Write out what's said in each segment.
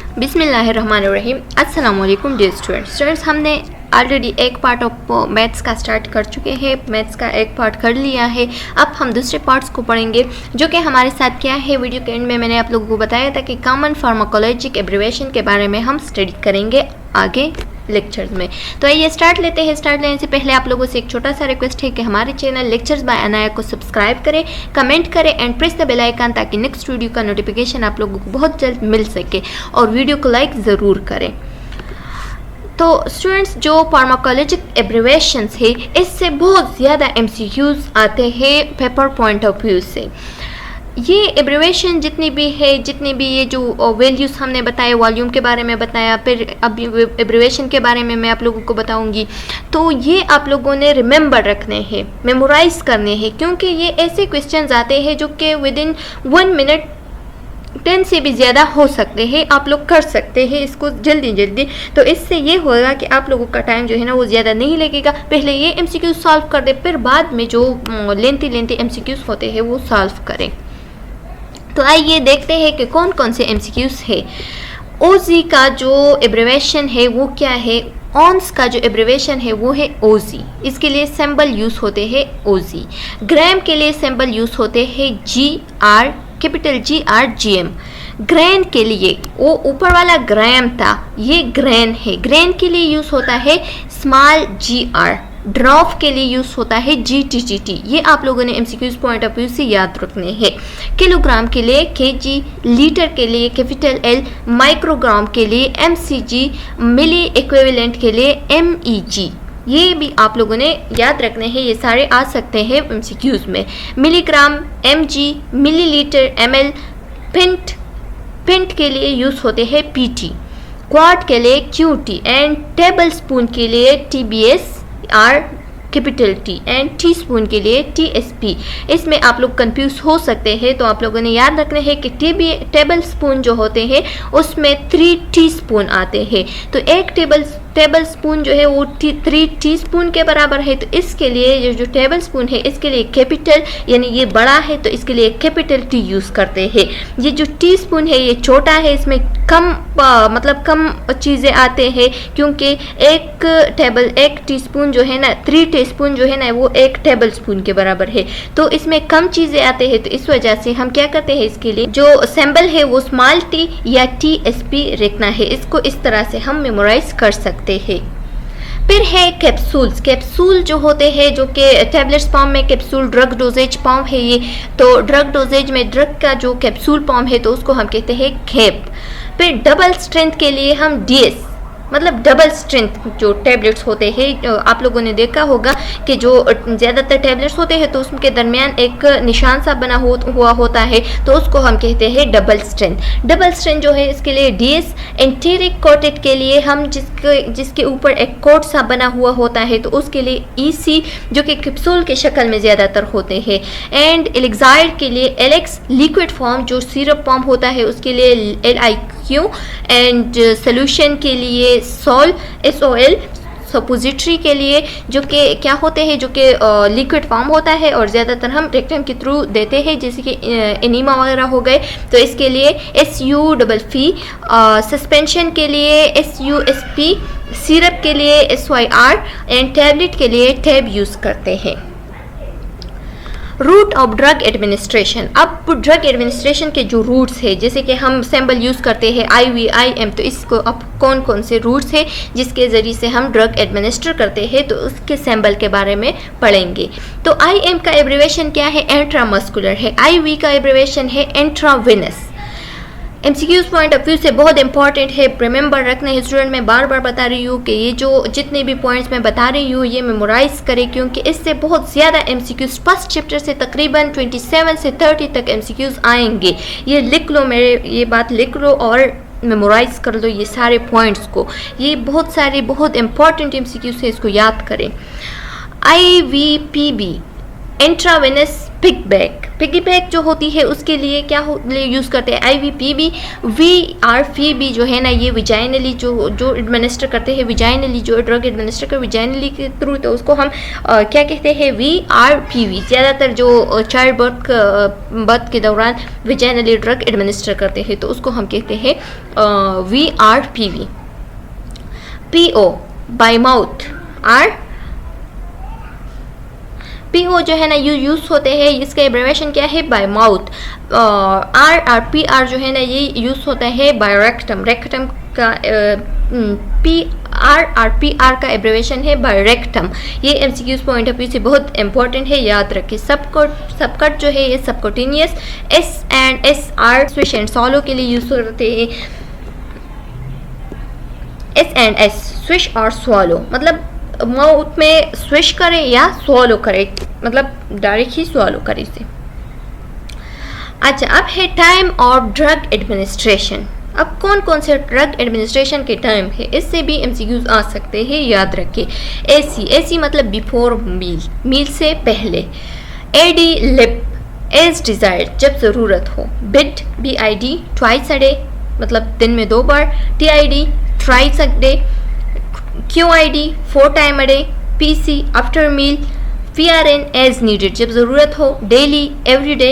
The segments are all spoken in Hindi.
बिस्मिल्लाहिर्रहमानिर्रहीम। अस्सलाम वालेकुम डियर स्टूडेंट्स। हमने ऑलरेडी एक पार्ट ऑफ मैथ्स का स्टार्ट कर चुके हैं, मैथ्स का एक पार्ट कर लिया है। अब हम दूसरे पार्ट्स को पढ़ेंगे जो कि हमारे साथ क्या है। वीडियो के एंड में मैंने आप लोगों को बताया था कि कॉमन फार्माकोलॉजिक एब्रिविएशन के बारे में हम स्टडी करेंगे आगे लेक्चर्स में। तो आइए स्टार्ट लेते हैं। स्टार्ट लेने से पहले आप लोगों से एक छोटा सा रिक्वेस्ट है कि हमारे चैनल लेक्चर्स बाय अनाया को सब्सक्राइब करें, कमेंट करें and press the bell icon ताकि नेक्स्ट वीडियो का नोटिफिकेशन आप लोगों को बहुत जल्द मिल सके, और वीडियो को लाइक ज़रूर करें। तो स्टूडेंट्स, जो फार्माकोलॉजिक एब्रिविएशंस है इससे बहुत ज़्यादा एमसीक्यूज़ आते हैं पेपर पॉइंट ऑफ व्यू से। ये एब्रिविएशन जितनी भी है, जितनी भी ये जो वैल्यूज़ हमने बताए, वॉल्यूम के बारे में बताया, फिर अब एब्रिविएशन के बारे में मैं आप लोगों को बताऊंगी। तो ये आप लोगों ने रिमेंबर रखने हैं, मेमोराइज करने हैं, क्योंकि ये ऐसे क्वेश्चंस आते हैं जो कि विद इन 1 मिनट 10 से भी ज़्यादा हो सकते हैं। आप लोग कर सकते हैं इसको जल्दी जल्दी। तो इससे ये होगा कि आप लोगों का टाइम जो है ना वो ज़्यादा नहीं लगेगा। पहले ये एमसीक्यूज सॉल्व कर दे, फिर बाद में जो लेंथी एमसीक्यूज होते हैं वो सॉल्व करें। तो आइए देखते हैं कि कौन कौन से एमसीक्यूज है। ओजी का जो एब्रिविएशन है वो क्या है। ऑन्स का जो एब्रिविएशन है वो है ओजी, इसके लिए सिंबल यूज़ होते हैं ओजी। ग्राम के लिए सिंबल यूज़ होते हैं GR, capital GR GM। Grain के लिए वो ऊपर वाला ग्राम था, ये ग्रेन है, ग्रेन के लिए यूज़ होता है स्मॉल GR। ड्रॉप के लिए यूज़ होता है GTTT। ये आप लोगों ने एमसीक्यूज पॉइंट ऑफ व्यू से याद रखने हैं। किलोग्राम के लिए KG, लीटर के लिए कैपिटल L, माइक्रोग्राम के लिए MCG, मिली इक्विवेलेंट के लिए MEG। ये भी आप लोगों ने याद रखने हैं, ये सारे आ सकते हैं एमसीक्यूज में। Milligram MG, millilitre ML, pint के लिए यूज़ होते हैं PT, क्वार्ट के लिए QT एंड टेबल स्पून के लिए TBS R capital T and tea spoon के लिए TSP। इसमें आप लोग कंफ्यूज हो सकते हैं, तो आप लोगों ने याद रखना है कि टेबल स्पून जो होते हैं उसमें 3 टीस्पून आते हैं। तो एक टेबल स्पून जो है वो 3 टीस्पून के बराबर है। तो इसके लिए ये जो टेबल स्पून है इसके लिए कैपिटल, यानी ये बड़ा है तो इसके लिए कैपिटल T यूज़ करते हैं। ये जो टीस्पून है ये छोटा है, इसमें कम कम चीज़ें आते हैं, क्योंकि एक टीस्पून जो है ना, 3 टीस्पून जो है ना वो 1 टेबल स्पून के बराबर है। तो इसमें कम चीज़ें आते हैं, तो इस वजह से हम क्या करते हैं, इसके लिए जो सिंबल है वो स्मॉल t या TSP रखना है। इसको इस तरह से हम मेमोराइज कर सकते हैं। फिर है कैप्सूल्स। कैप्सूल जो होते हैं, जो कि टैबलेट्स फॉर्म में कैप्सूल, ड्रग डोजेज फॉर्म है ये। तो ड्रग डोजेज में ड्रग का जो कैप्सूल फॉर्म है तो उसको हम कहते हैं कैप। फिर डबल स्ट्रेंथ के लिए हम DS, मतलब डबल स्ट्रेंथ जो टैबलेट्स होते हैं, आप लोगों ने देखा होगा कि जो ज़्यादातर टैबलेट्स होते हैं तो उसके दरमियान एक निशान सा बना हुआ होता है, तो उसको हम कहते हैं डबल स्ट्रेंथ। डबल स्ट्रेंथ जो है इसके लिए DS। एंटीरिक कोटेड के लिए हम जिसके ऊपर एक कोट सा बना हुआ होता है तो उसके लिए EC, जो कि कैप्सूल के शक्ल में ज़्यादातर होते हैं। एंड एलिक्साइड के लिए LX, लिक्विड फॉर्म जो सिरप फॉर्म होता है उसके लिए LIQ। एंड सोल्यूशन के लिए SOL, सपोजिटरी के लिए जो कि क्या होते हैं, जो कि लिक्विड फॉर्म होता है और ज़्यादातर हम रेक्टम के थ्रू देते हैं, जैसे कि एनीमा वगैरह हो गए तो इसके लिए SUFF। सस्पेंशन के लिए SUSP, सिरप के लिए SYR एंड टैबलेट के लिए टैब यूज़ करते हैं। Route of drug administration. अब ड्रग एडमिनिस्ट्रेशन के जो रूट्स है, जैसे कि हम सिंबल यूज़ करते हैं IV, IM, तो इसको अब कौन कौन से रूट्स है जिसके ज़रिए से हम ड्रग एडमिनिस्टर करते हैं तो उसके सिंबल के बारे में पढ़ेंगे। तो IM का एब्रिविएशन क्या है, इंट्रामस्कुलर है। IV का एब्रिविएशन है intravenous. MCQs point of view से बहुत इंपॉर्टेंट है, रिमेंबर रखना है स्टूडेंट। मैं बार बार बता रही हूँ कि ये जो जितने भी पॉइंट्स मैं बता रही हूँ ये मेमोराइज करें, क्योंकि इससे बहुत ज़्यादा एमसीक्यूज फर्स्ट चैप्टर से तकरीबन 27 से 30 तक एमसीक्यूज आएंगे। ये लिख लो, मेरे ये बात लिख लो और मेमोराइज कर लो ये सारे पॉइंट्स को। ये बहुत सारे बहुत इंपॉर्टेंट एमसीक्यूज है, इसको याद करें। IVPB, intravenous piggyback. Piggy bank जो होती है उसके लिए क्या यूज़ करते हैं IVPB, VRPB जो है ना ये विजाइनली जो एडमिनिस्टर करते हैं, विजाइनली जो ड्रग एडमिनिस्टर कर विजाइनली के थ्रू, तो उसको हम क्या कहते हैं VRPV। ज़्यादातर जो चाइल्ड बर्थ के दौरान विजाइनली ड्रग एडमिनिस्टर करते हैं तो उसको हम कहते हैं VRPV। PO bye mouth, PO जो है ना यूज़ होते हैं, इसका एब्रिविएशन क्या है बाय माउथ। PR जो है ना ये यूज़ होता है बाय रेक्टम। रेक्टम का PR का एब्रिविएशन है बाय रेक्टम। ये MCQs पॉइंट ऑफ व्यू से बहुत इंपॉर्टेंट है, याद रखिए। सबकट जो है ये सबकोटिनियस। S and SR swish and सॉलो के लिए यूज़ होते हैं। S and S स्विश और स्वॉलो, मतलब माउथ में स्विश करें या स्वॉलो करें, मतलब डायरेक्ट ही स्वॉलो करें इसे। अच्छा, अब है टाइम और ड्रग एडमिनिस्ट्रेशन। अब कौन कौन से ड्रग एडमिनिस्ट्रेशन के टाइम है, इससे भी MCQs आ सकते हैं, याद रखिए। AC मतलब बिफोर मील से पहले। AD लिप, एज डिज़ायर्ड जब ज़रूरत हो। BID ट्वाइस अ डे मतलब दिन में 2 बार। TID thrice a day. QID 4 time a day. PC after meal. PRN as needed जब ज़रूरत हो, डेली, एवरी डे।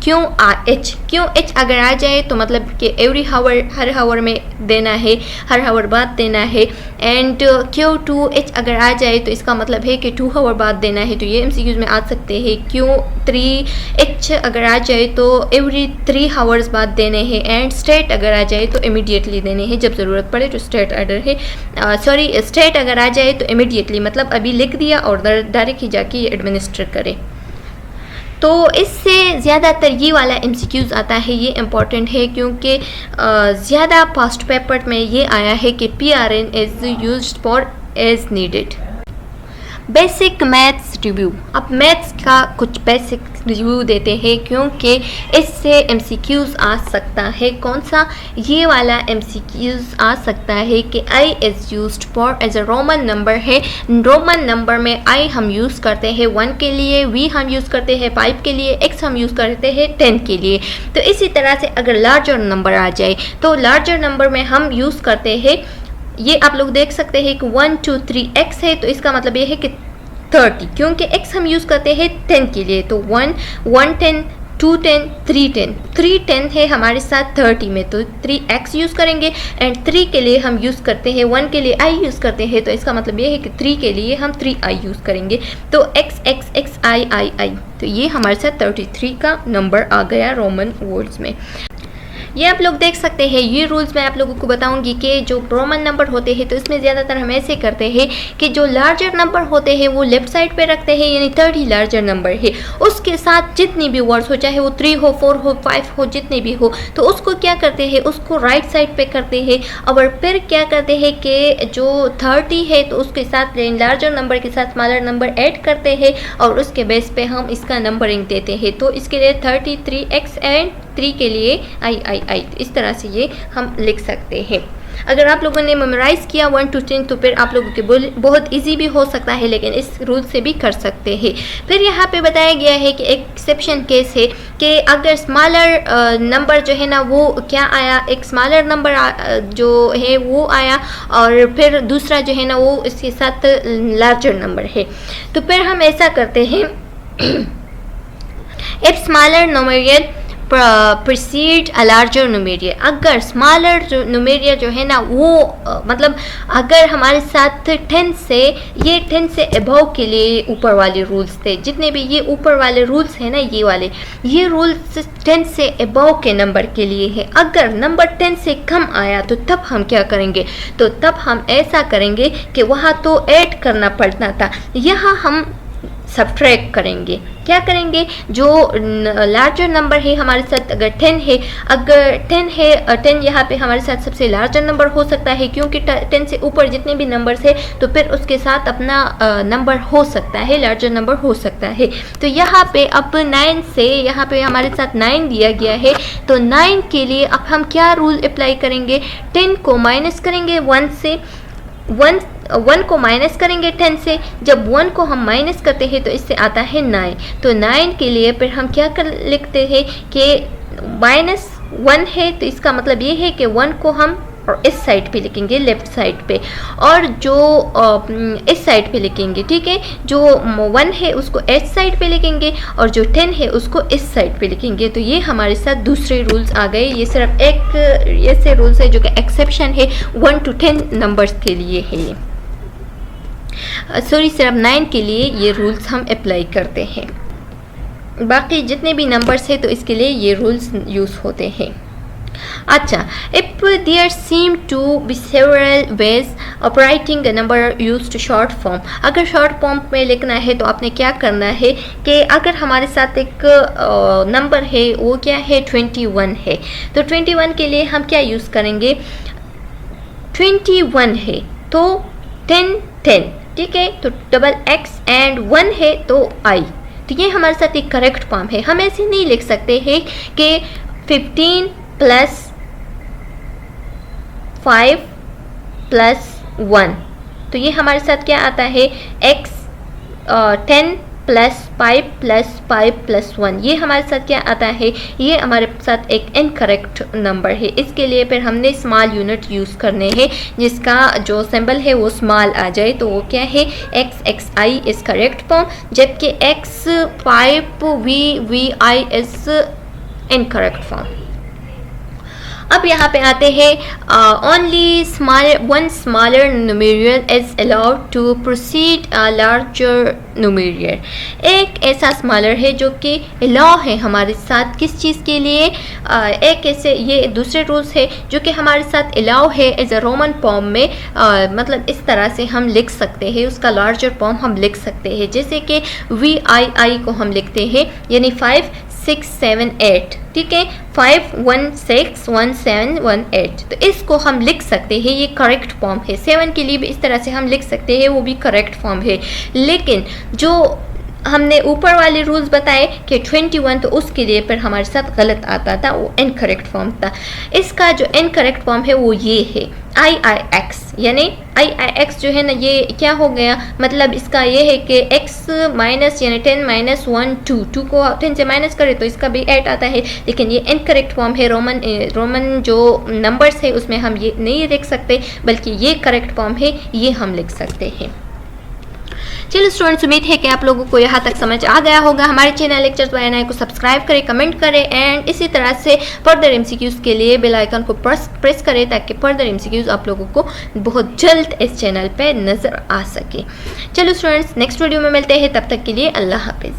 QH अगर आ जाए तो मतलब कि एवरी हावर, हर हावर में देना है, हर हावर बाद देना है। एंड Q2H अगर आ जाए तो इसका मतलब है कि 2 हावर बाद देना है, तो ये MCQs में आ सकते हैं। Q3H अगर आ जाए तो एवरी 3 हावर्स बाद देने हैं। एंड स्टेट अगर आ जाए तो इमीडिएटली देने हैं, जब ज़रूरत पड़े तो स्टेट ऑर्डर है। स्टेट अगर आ जाए तो इमीडिएटली मतलब अभी लिख दिया और डायरेक्ट ही जाके एडमिनिस्टर करें। तो इससे ज़्यादातर ये वाला MCQs आता है, ये इम्पॉर्टेंट है क्योंकि ज़्यादा पास्ट पेपर में ये आया है कि PRN is used for as needed. Basic maths review. अब मैथ्स का कुछ बेसिक रिव्यू देते हैं क्योंकि इससे MCQs आ सकता है। कौन सा? ये वाला MCQs आ सकता है कि I is used for as a Roman number है। रोमन नंबर में I हम यूज़ करते हैं 1 के लिए, V हम यूज़ करते हैं 5 के लिए, X हम यूज़ करते हैं 10 के लिए। तो इसी तरह से अगर लार्जर नंबर आ जाए तो लार्जर नंबर में हम यूज़ करते हैं, ये आप लोग देख सकते हैं कि 1 2 3 X है, तो इसका मतलब ये है कि 30, क्योंकि X हम यूज़ करते हैं 10 के लिए। तो 1 10 2 10 3 10 3 10 है हमारे साथ 30 में, तो 3X यूज़ करेंगे। एंड 3 के लिए हम यूज़ करते हैं 1 के लिए I यूज़ करते हैं, तो इसका मतलब ये है कि 3 के लिए हम 3I यूज़ करेंगे। तो X X X I, तो ये हमारे साथ 33 का नंबर आ गया रोमन वर्ड्स में। ये आप लोग देख सकते हैं। ये रूल्स मैं आप लोगों को बताऊंगी कि जो रोमन नंबर होते हैं तो इसमें ज़्यादातर हम ऐसे करते हैं कि जो लार्जर नंबर होते हैं वो लेफ़्ट साइड पे रखते हैं, यानी 30 लार्जर नंबर है, उसके साथ जितनी भी वर्ड्स हो, चाहे वो 3 हो 4 हो 5 हो, जितने भी हो, तो उसको क्या करते हैं, उसको राइट साइड पे करते हैं। और फिर क्या करते हैं कि जो 30 है तो उसके साथ लार्जर नंबर के साथ स्मॉलर नंबर ऐड करते हैं और उसके बेस पे हम इसका नंबरिंग देते हैं। तो इसके लिए 33X एंड 3 के लिए I, इस तरह से ये हम लिख सकते हैं। अगर आप लोगों ने मेमोराइज़ किया 1 to 10 तो फिर आप लोगों के बहुत इजी भी हो सकता है, लेकिन इस रूल से भी कर सकते हैं। फिर यहाँ पे बताया गया है कि एक एक्सेप्शन केस है कि अगर स्मॉलर नंबर जो है ना वो क्या आया, एक स्मॉलर नंबर जो है वो आया और फिर दूसरा जो है ना वो इसके साथ लार्जर नंबर है, तो फिर हम ऐसा करते हैं if smaller numeral precede a larger numeral. अगर स्मॉलर जो न्यूमेरियल जो है ना वो मतलब अगर हमारे साथ 10 से, ये 10 से अबव के लिए ऊपर वाले रूल्स थे, जितने भी ये ऊपर वाले रूल्स हैं ना ये वाले, ये रूल्स 10 से अबव के नंबर के लिए है। अगर नंबर 10 से कम आया तो तब हम क्या करेंगे, तो तब हम ऐसा करेंगे कि वहाँ तो ऐड करना पड़ता था, यहाँ हम सब्ट्रैक्ट करेंगे। क्या करेंगे, जो लार्जर नंबर है हमारे साथ अगर 10 है, अगर 10 है 10 यहाँ पे हमारे साथ सबसे लार्जर नंबर हो सकता है, क्योंकि 10 से ऊपर जितने भी नंबर्स है तो फिर उसके साथ अपना नंबर हो सकता है, लार्जर नंबर हो सकता है। तो यहाँ पे अब 9 से, यहाँ पे हमारे साथ 9 दिया गया है, तो 9 के लिए अब हम क्या रूल अप्लाई करेंगे, 10 को माइनस करेंगे 1 से, 1 1 को माइनस करेंगे 10 से, जब 1 को हम माइनस करते हैं तो इससे आता है 9। तो 9 के लिए फिर हम क्या कर लिखते हैं कि -1 है, तो इसका मतलब ये है कि 1 को हम और इस साइड पे लिखेंगे, लेफ्ट साइड पे, और जो इस साइड पे लिखेंगे, ठीक है। जो 1 है उसको इस साइड पे लिखेंगे और जो 10 है उसको इस साइड पे लिखेंगे। तो ये हमारे साथ दूसरे रूल्स आ गए। ये सिर्फ एक ऐसे रूल्स है जो कि एक्सेप्शन है 1 to 10 नंबर्स के लिए है। ये सॉरी, सिर्फ 9 के लिए ये रूल्स हम अप्लाई करते हैं। बाकी जितने भी नंबर्स है तो इसके लिए ये रूल्स यूज़ होते हैं। अच्छा, if there seem to be several ways of writing a number used short form, अगर शॉर्ट फॉर्म में लिखना है तो आपने क्या करना है कि अगर हमारे साथ एक नंबर है, वो क्या है 21 है, तो 21 के लिए हम क्या यूज़ करेंगे, 21 है तो 10 10, ठीक है। तो डबल x एंड 1 है तो I, तो ये हमारे साथ एक करेक्ट फॉर्म है। हम ऐसे नहीं लिख सकते हैं कि 15 प्लस 5 प्लस 1, तो ये हमारे साथ क्या आता है x 10 प्लस 5 प्लस 5 प्लस 1, ये हमारे साथ क्या आता है, ये हमारे साथ एक इनकरेक्ट नंबर है। इसके लिए फिर हमने स्मॉल यूनिट यूज़ करने हैं जिसका जो सिंबल है वो स्मॉल आ जाए, तो वो क्या है XXI इज़ करेक्ट फॉर्म, जबकि X5VVI इज़ इनकरेक्ट फॉर्म। अब यहाँ पे आते हैं, only one smaller numeral is allowed to proceed a larger numeral. एक ऐसा स्मॉलर है जो कि अलाउ है हमारे साथ किस चीज़ के लिए, एक ऐसे ये दूसरे रूल्स है जो कि हमारे साथ अलाउ है एज अ रोमन फॉर्म में, मतलब इस तरह से हम लिख सकते हैं, उसका लार्जर फॉर्म हम लिख सकते हैं, जैसे कि VII को हम लिखते हैं यानी 5 6 7 8, ठीक है, 5 1 6 1 7 1 8, तो इसको हम लिख सकते हैं, ये करेक्ट फॉर्म है। 7 के लिए भी इस तरह से हम लिख सकते हैं, वो भी करेक्ट फॉर्म है। लेकिन जो हमने ऊपर वाले रूल्स बताए कि 21, तो उसके लिए फिर हमारे साथ गलत आता था, वो इनकरेक्ट फॉर्म था। इसका जो इनकरेक्ट फॉर्म है वो ये है IIX, यानी IIX जो है ना, ये क्या हो गया, मतलब इसका ये है कि x माइनस यानी 10 माइनस 1 2 को 10 से माइनस करें तो इसका भी 8 आता है, लेकिन ये इनकरेक्ट फॉर्म है। रोमन जो नंबर्स है उसमें हम ये नहीं लिख सकते, बल्कि ये करेक्ट फॉर्म है, ये हम लिख सकते हैं। चलो स्टूडेंट्स, उम्मीद है कि आप लोगों को यहाँ तक समझ आ गया होगा। हमारे चैनल लेक्चर्स बाय अनाया को सब्सक्राइब करें, कमेंट करें एंड इसी तरह से फर्दर MCQs के लिए बेल आइकन को प्रेस करें ताकि फर्दर MCQs आप लोगों को बहुत जल्द इस चैनल पे नज़र आ सके। चलो स्टूडेंट्स, नेक्स्ट वीडियो में मिलते हैं, तब तक के लिए अल्लाह हाफिज़।